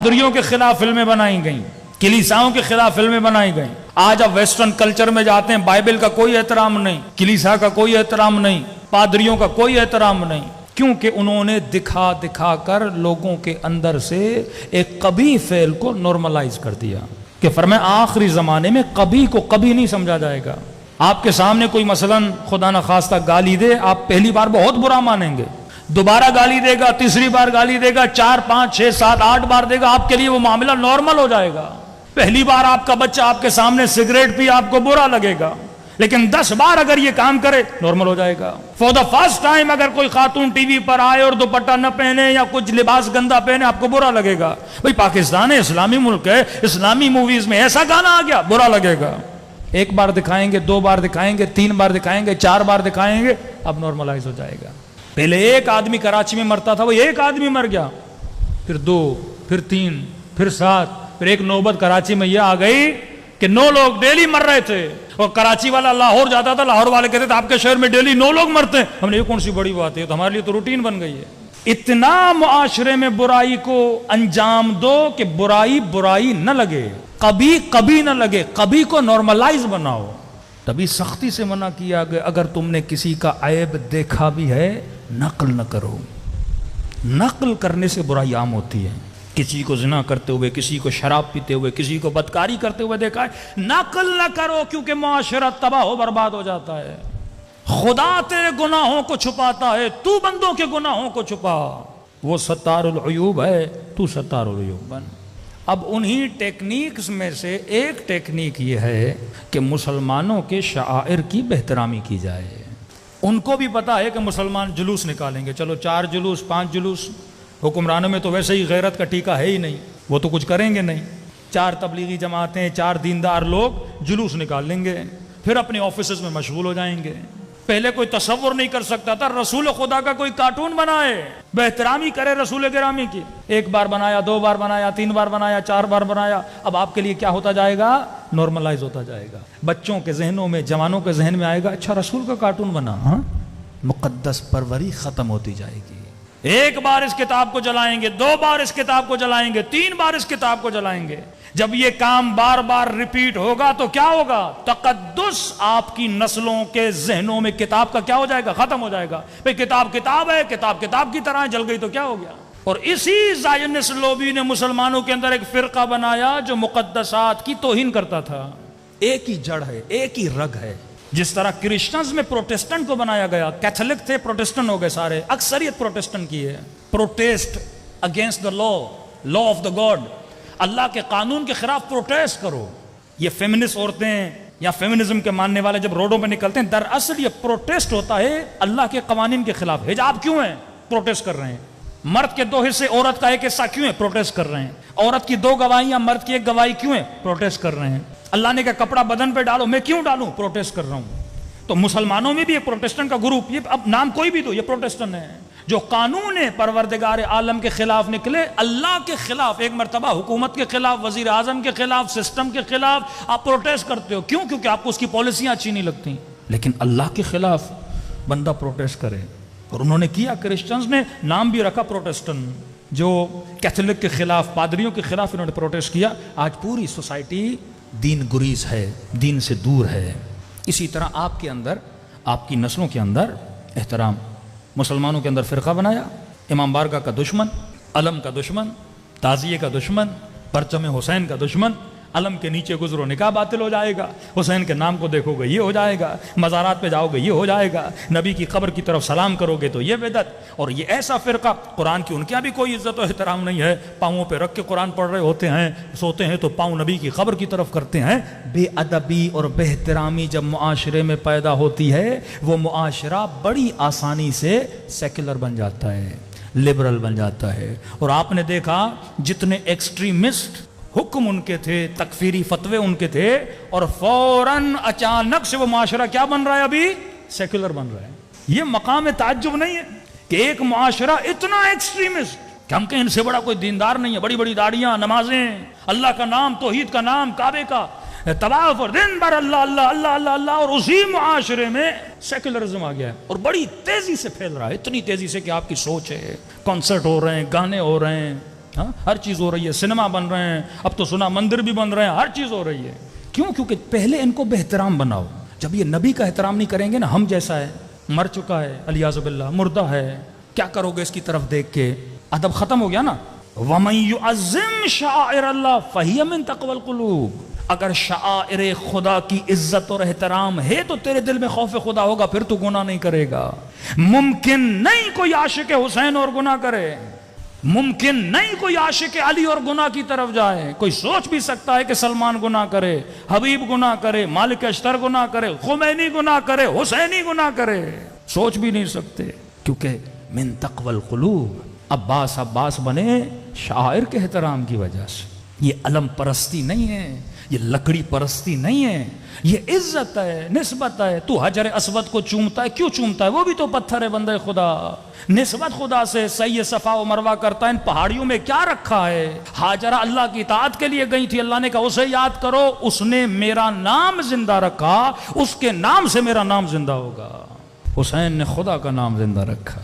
پادریوں کے خلاف فلمیں بنائی گئیں، کلیساؤں کے خلاف فلمیں بنائی گئیں۔ آج آپ ویسٹرن کلچر میں جاتے ہیں، بائبل کا کوئی احترام نہیں، کلیسا کا کوئی احترام نہیں، پادریوں کا کوئی احترام نہیں، کیونکہ انہوں نے دکھا دکھا کر لوگوں کے اندر سے ایک قبیح فعل کو نارملائز کر دیا کہ فرمایا آخری زمانے میں قبیح کو کبھی نہیں سمجھا جائے گا۔ آپ کے سامنے کوئی مثلاً خدا نخواستہ گالی دے، آپ پہلی بار بہت برا مانیں گے، دوبارہ گالی دے گا، تیسری بار گالی دے گا، 4 5 6 7 8 بار دے گا، آپ کے لیے وہ معاملہ نارمل ہو جائے گا۔ پہلی بار آپ کا بچہ آپ کے سامنے سگریٹ پی، آپ کو برا لگے گا، لیکن 10 بار اگر یہ کام کرے نارمل ہو جائے گا۔ فور دا فرسٹ ٹائم اگر کوئی خاتون ٹی وی پر آئے اور دوپٹہ نہ پہنے یا کچھ لباس گندا پہنے، آپ کو برا لگے گا۔ بھئی پاکستان ہے، اسلامی ملک ہے، اسلامی موویز میں ایسا گانا آ گیا، برا لگے گا۔ 1 بار دکھائیں گے، 2 بار دکھائیں گے، 3 بار دکھائیں گے، 4 بار دکھائیں گے، اب نارملائز ہو جائے گا۔ پہلے 1 آدمی کراچی میں مرتا تھا، وہ 1 آدمی مر گیا، پھر 2، پھر 3، پھر 7، پھر ایک نوبت کراچی میں یہ آ گئی کہ 9 لوگ ڈیلی مر رہے تھے، اور کراچی والا لاہور جاتا تھا، لاہور والے کہتے تھے آپ کے شہر میں ڈیلی 9 لوگ مرتے ہیں۔ ہم نے یہ کون سی بڑی بات ہے، تو ہمارے لیے تو روٹین بن گئی ہے۔ اتنا معاشرے میں برائی کو انجام دو کہ برائی نہ لگے، کبھی نہ لگے، کبھی کو نارملائز بناؤ۔ تبھی سختی سے منع کیا کہ اگر تم نے کسی کا عیب دیکھا بھی ہے نقل نہ کرو۔ نقل کرنے سے برائی عام ہوتی ہے۔ کسی کو زنا کرتے ہوئے، کسی کو شراب پیتے ہوئے، کسی کو بدکاری کرتے ہوئے دیکھا ہے، نقل نہ کرو، کیونکہ معاشرہ تباہ و برباد ہو جاتا ہے۔ خدا تیرے گناہوں کو چھپاتا ہے، تو بندوں کے گناہوں کو چھپا۔ وہ ستار العیوب ہے، تو ستار العیوب بن۔ اب انہی ٹیکنیکس میں سے ایک ٹیکنیک یہ ہے کہ مسلمانوں کے شعائر کی بہترامی کی جائے۔ ان کو بھی پتا ہے کہ مسلمان جلوس نکالیں گے، چلو 4 جلوس 5 جلوس، حکمرانوں میں تو ویسے ہی غیرت کا ٹیکہ ہے ہی نہیں، وہ تو کچھ کریں گے نہیں۔ 4 تبلیغی جماعتیں، 4 دیندار لوگ جلوس نکال لیں گے، پھر اپنے آفیسز میں مشغول ہو جائیں گے۔ پہلے کوئی تصور نہیں کر سکتا تھا رسول خدا کا کوئی کارٹون بنائے، بہترامی کرے رسول گرامی کی۔ 1 بار بنایا، 2 بار بنایا، 3 بار بنایا، 4 بار بنایا، اب آپ کے لیے کیا ہوتا جائے گا؟ نارملائز ہوتا جائے گا۔ بچوں کے ذہنوں میں، جوانوں کے ذہن میں آئے گا اچھا رسول کا کارٹون بنا، ہاں، مقدس پروری ختم ہوتی جائے گی۔ 1 بار اس کتاب کو جلائیں گے، 2 بار اس کتاب کو جلائیں گے، 3 بار اس کتاب کو جلائیں گے۔ جب یہ کام بار بار ریپیٹ ہوگا تو کیا ہوگا؟ تقدس آپ کی نسلوں کے ذہنوں میں کتاب کا کیا ہو جائے گا؟ ختم ہو جائے گا۔ بھئی کتاب کتاب ہے، کتاب کتاب کی طرح جل گئی تو کیا ہو گیا؟ اور اسی زائنس لوبی نے مسلمانوں کے اندر ایک فرقہ بنایا جو مقدسات کی توہین کرتا تھا۔ ایک ہی جڑ ہے، ایک ہی رگ ہے۔ جس طرح کرسچنز میں پروٹیسٹنٹ کو بنایا گیا، کیتھولک تھے، پروٹیسٹنٹ ہو گئے سارے، اکثریت پروٹیسٹنٹ کی ہے۔ Protest against the law of the god, اللہ کے قانون کے خلاف پروٹیسٹ کرو۔ یہ فیمنسٹ عورتیں یا فیمنزم کے ماننے والے جب روڈوں پہ نکلتے ہیں، دراصل یہ پروٹیسٹ ہوتا ہے اللہ کے قوانین کے خلاف۔ حجاب کیوں ہے؟ پروٹیسٹ کر رہے ہیں۔ مرد کے 2 حصے، عورت کا 1 حصہ کیوں ہے؟ پروٹیسٹ کر رہے ہیں۔ عورت کی 2 گواہیاں، مرد کی 1 گواہی کیوں ہے؟ پروٹیسٹ کر رہے ہیں۔ اللہ نے کہا کپڑا بدن پہ ڈالو، میں کیوں ڈالوں؟ پروٹیسٹ کر رہا ہوں۔ تو مسلمانوں میں بھی ایک پروٹیسٹنٹ کا گروپ، یہ اب نام کوئی بھی دو، یہ پروٹیسٹنٹ ہے، جو قانون پروردگار عالم کے خلاف نکلے، اللہ کے خلاف، ایک مرتبہ حکومت کے خلاف، وزیر اعظم کے خلاف، سسٹم کے خلاف آپ پروٹیسٹ کرتے ہو۔ کیوں؟ کیونکہ آپ کو اس کی پالیسیاں اچھی نہیں لگتی۔ لیکن اللہ کے خلاف بندہ پروٹیسٹ کرے، اور انہوں نے کیا، کرسچنز نے نام بھی رکھا پروٹیسٹنٹ۔ جو کیتھولک کے خلاف، پادریوں کے خلاف انہوں نے پروٹیسٹ کیا۔ آج پوری سوسائٹی دین گریز ہے، دین سے دور ہے۔ اسی طرح آپ کے اندر، آپ کی نسلوں کے اندر احترام۔ مسلمانوں کے اندر فرقہ بنایا، امام بارگاہ کا دشمن، علم کا دشمن، تعزیے کا دشمن، پرچم حسین کا دشمن۔ علم کے نیچے گزرو نکاح باطل ہو جائے گا، حسین کے نام کو دیکھو گے یہ ہو جائے گا، مزارات پہ جاؤ گے یہ ہو جائے گا، نبی کی قبر کی طرف سلام کرو گے تو یہ بدعت۔ اور یہ ایسا فرقہ، قرآن کی ان کے یہاں بھی کوئی عزت و احترام نہیں ہے، پاؤں پہ رکھ کے قرآن پڑھ رہے ہوتے ہیں، سوتے ہیں تو پاؤں نبی کی قبر کی طرف کرتے ہیں۔ بے ادبی اور بے احترامی جب معاشرے میں پیدا ہوتی ہے، وہ معاشرہ بڑی آسانی سے سیکولر بن جاتا ہے، لبرل بن جاتا ہے۔ اور آپ نے دیکھا جتنے ایکسٹریمسٹ حکم ان کے تھے، تکفیری فتوے ان کے تھے، اور فوراً اچانک سے وہ معاشرہ کیا بن رہا ہے؟ ابھی سیکولر بن رہا ہے۔ یہ مقام تعجب نہیں ہے کہ ایک معاشرہ اتنا ایکسٹریمسٹ کہ ہم کہیں ان سے بڑا کوئی دیندار نہیں ہے، بڑی بڑی داڑیاں، نمازیں، اللہ کا نام، توحید کا نام، کعبے کا طواف، اور دن بھر اللہ اللہ اللہ اللہ اللہ، اور اسی معاشرے میں سیکولرزم آ گیا ہے اور بڑی تیزی سے پھیل رہا ہے، اتنی تیزی سے کہ آپ کی سوچ ہے، کنسرٹ ہو رہے ہیں، گانے ہو رہے ہیں، ہاں ہر چیز ہو رہی ہے، سنیما بن رہے ہیں، اب تو سنا مندر بھی بن رہے ہیں، ہر چیز ہو رہی ہے. کیوں؟ کیونکہ پہلے ان کو بے احترام بناؤ. جب یہ نبی کا احترام نہیں کریں گے نا، ہم جیسا ہے، مر چکا ہے، الیاذ باللہ مردہ ہے، کیا کرو گے اس کی طرف دیکھ کے؟ ادب ختم ہو گیا نا. وَمَن يُعَظِّمْ شَعَائِرَ اللَّهِ فَهِيَ مِن تَقْوَى الْقُلُوبِ. اگر شعائر خدا کی عزت اور احترام ہے تو تیرے دل میں خوف خدا ہوگا، پھر تو گناہ نہیں کرے گا. ممکن نہیں کوئی عاشق حسین اور گناہ کرے، ممکن نہیں کوئی عاشق علی اور گناہ کی طرف جائے. کوئی سوچ بھی سکتا ہے کہ سلمان گناہ کرے، حبیب گناہ کرے، مالک اشتر گناہ کرے، خمینی گناہ کرے، حسینی گناہ کرے؟ سوچ بھی نہیں سکتے، کیونکہ من تقوی القلوب. عباس بنے شاعر کے احترام کی وجہ سے. یہ علم پرستی نہیں ہے، یہ لکڑی پرستی نہیں ہے، یہ عزت ہے، نسبت ہے. تو حجر اسود کو چومتا ہے، کیوں چومتا ہے؟ وہ بھی تو پتھر ہے بندے خدا. نسبت خدا سے صحیح صفا و مروہ کرتا ہے. ان پہاڑیوں میں کیا رکھا ہے؟ ہاجرہ اللہ کی اطاعت کے لیے گئی تھی، اللہ نے کہا اسے یاد کرو، اس نے میرا نام زندہ رکھا، اس کے نام سے میرا نام زندہ ہوگا. حسین نے خدا کا نام زندہ رکھا.